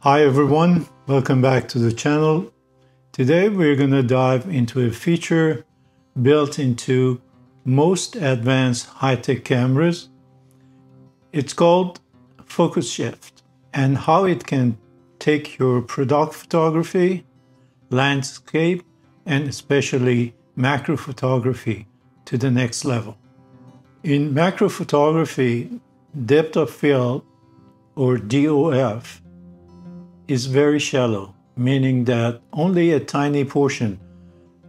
Hi everyone, welcome back to the channel. Today we're going to dive into a feature built into most advanced high-tech cameras. It's called Focus Shift, and how it can take your product photography, landscape, and especially macro photography to the next level. In macro photography, depth of field, or DOF, is very shallow, meaning that only a tiny portion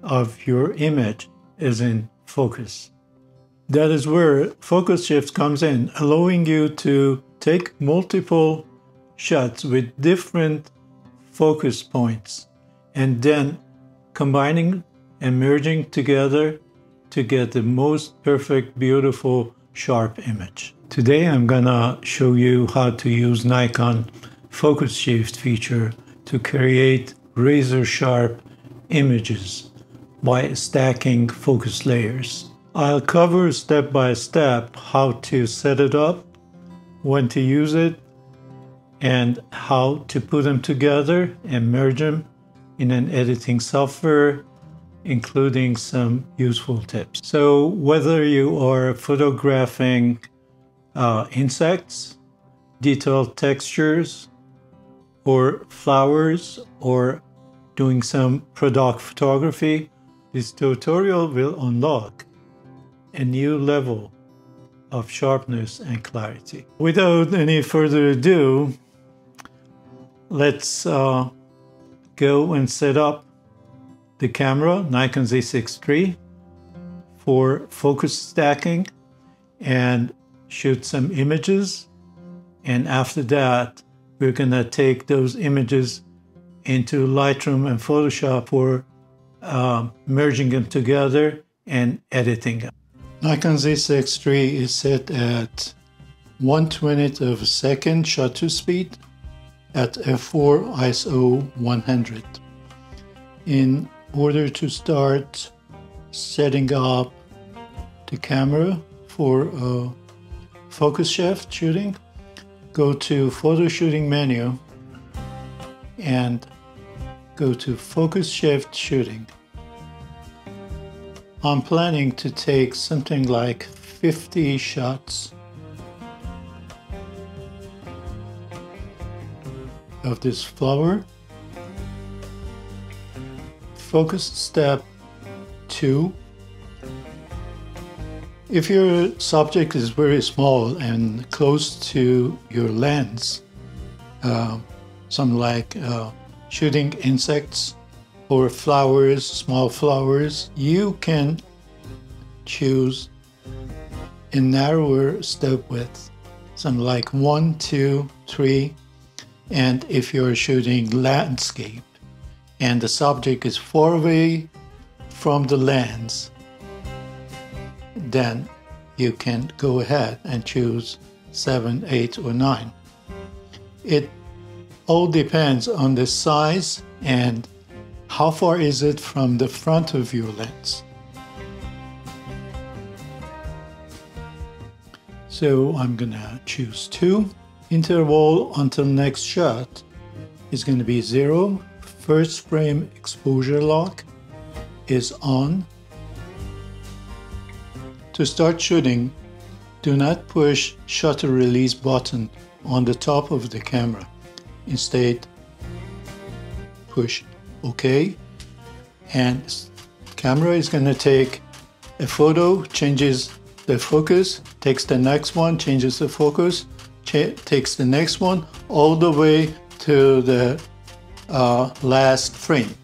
of your image is in focus. That is where focus shift comes in, allowing you to take multiple shots with different focus points and then combining and merging together to get the most perfect, beautiful, sharp image. Today I'm gonna show you how to use Nikon Focus Shift feature to create razor sharp images by stacking focus layers. I'll cover step by step how to set it up, when to use it, and how to put them together and merge them in an editing software, including some useful tips. So whether you are photographing insects, detailed textures, or flowers, or doing some product photography, this tutorial will unlock a new level of sharpness and clarity. Without any further ado, let's go and set up the camera, Nikon Z6 III, for focus stacking and shoot some images. And after that, we're gonna take those images into Lightroom and Photoshop for merging them together and editing them. Nikon Z6 III is set at 1/20th of a second shutter speed at f4 ISO 100. In order to start setting up the camera for focus shift shooting, go to photo shooting menu and go to focus shift shooting. I'm planning to take something like 50 shots of this flower. Focus step 2. If your subject is very small and close to your lens, something like shooting insects or flowers, small flowers, you can choose a narrower step width, something like 1, 2, 3. And if you're shooting landscape and the subject is far away from the lens, then you can go ahead and choose 7, 8, or 9. It all depends on the size and how far is it from the front of your lens. So I'm gonna choose 2. Interval until next shot is going to be 0. First frame exposure lock is on. To start shooting, do not push shutter release button on the top of the camera. Instead, push OK, and camera is going to take a photo, changes the focus, takes the next one, changes the focus, takes the next one, all the way to the last frame.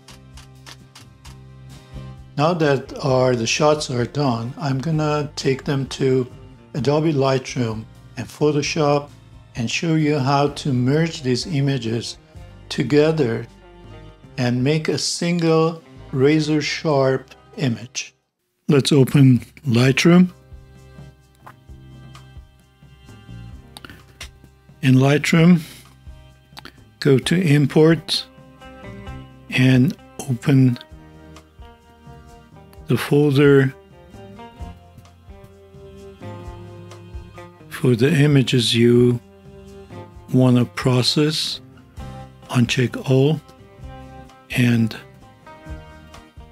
Now that the shots are done, I'm gonna take them to Adobe Lightroom and Photoshop and show you how to merge these images together and make a single razor sharp image. Let's open Lightroom. In Lightroom, go to Import and open the folder for the images you want to process. uncheck all and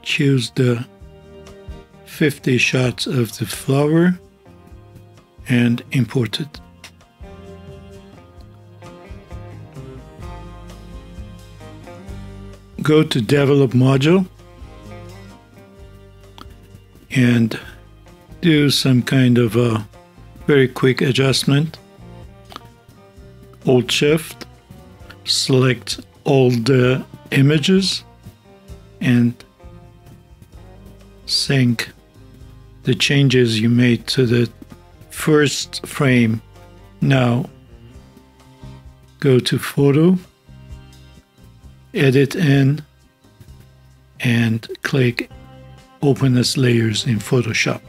choose the 50 shots of the flower and import it. Go to develop module and do some kind of a very quick adjustment. Alt Shift, select all the images and sync the changes you made to the first frame. Now go to Photo, Edit in, and click Open as Layers in Photoshop.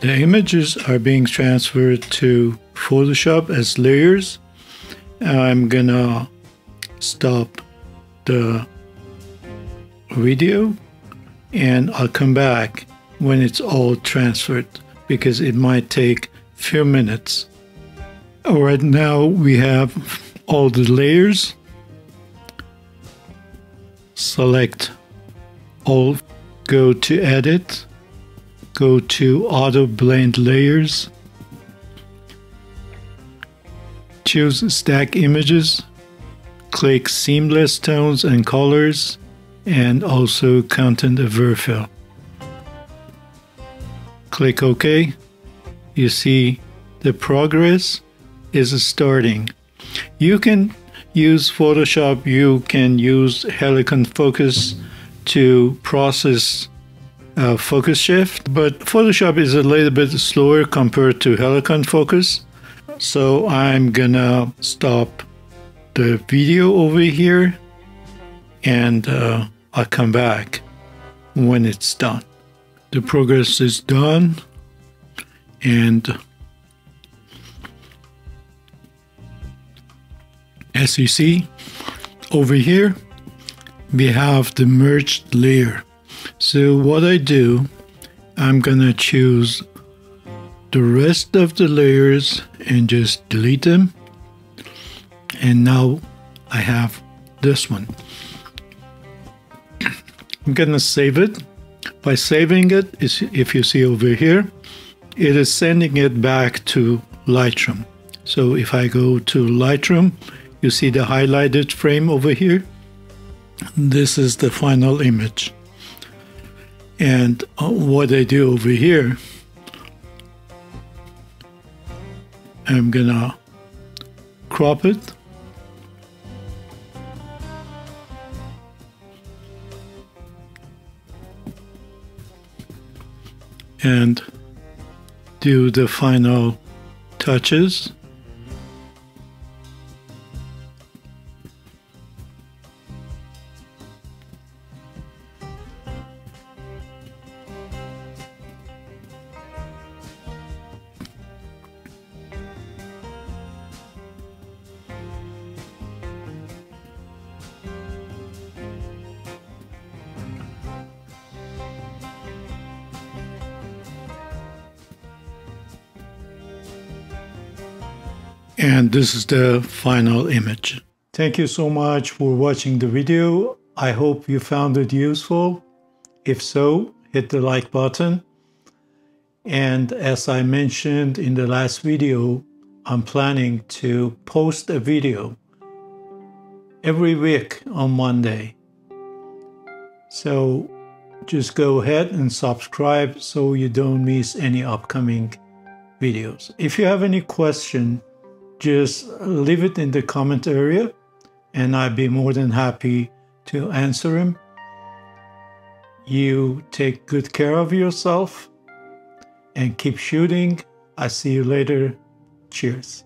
The images are being transferred to Photoshop as layers. I'm gonna stop the video and I'll come back when it's all transferred because it might take a few minutes. Alright, now we have all the layers. Select all, go to Edit, go to Auto Blend Layers, choose Stack Images, click Seamless Tones and Colors, and also Content Aware Fill. Click OK. You see the progress is starting. You can use Photoshop, you can use Nikon Focus to process focus shift, but Photoshop is a little bit slower compared to Nikon Focus. So I'm gonna stop the video over here and I'll come back when it's done. The progress is done, and as you see over here we have the merged layer. So what I do, I'm gonna choose the rest of the layers and just delete them, and now I have this one. I'm gonna save it. By saving it, if you see over here, it is sending it back to Lightroom. So if I go to Lightroom, you see the highlighted frame over here. This is the final image. And what I do over here, I'm gonna crop it. And do the final touches. And this is the final image. Thank you so much for watching the video. I hope you found it useful. If so, hit the like button. And as I mentioned in the last video, I'm planning to post a video every week on Monday. So just go ahead and subscribe so you don't miss any upcoming videos. If you have any question, just leave it in the comment area and I'd be more than happy to answer them. You take good care of yourself and keep shooting. I see you later. Cheers.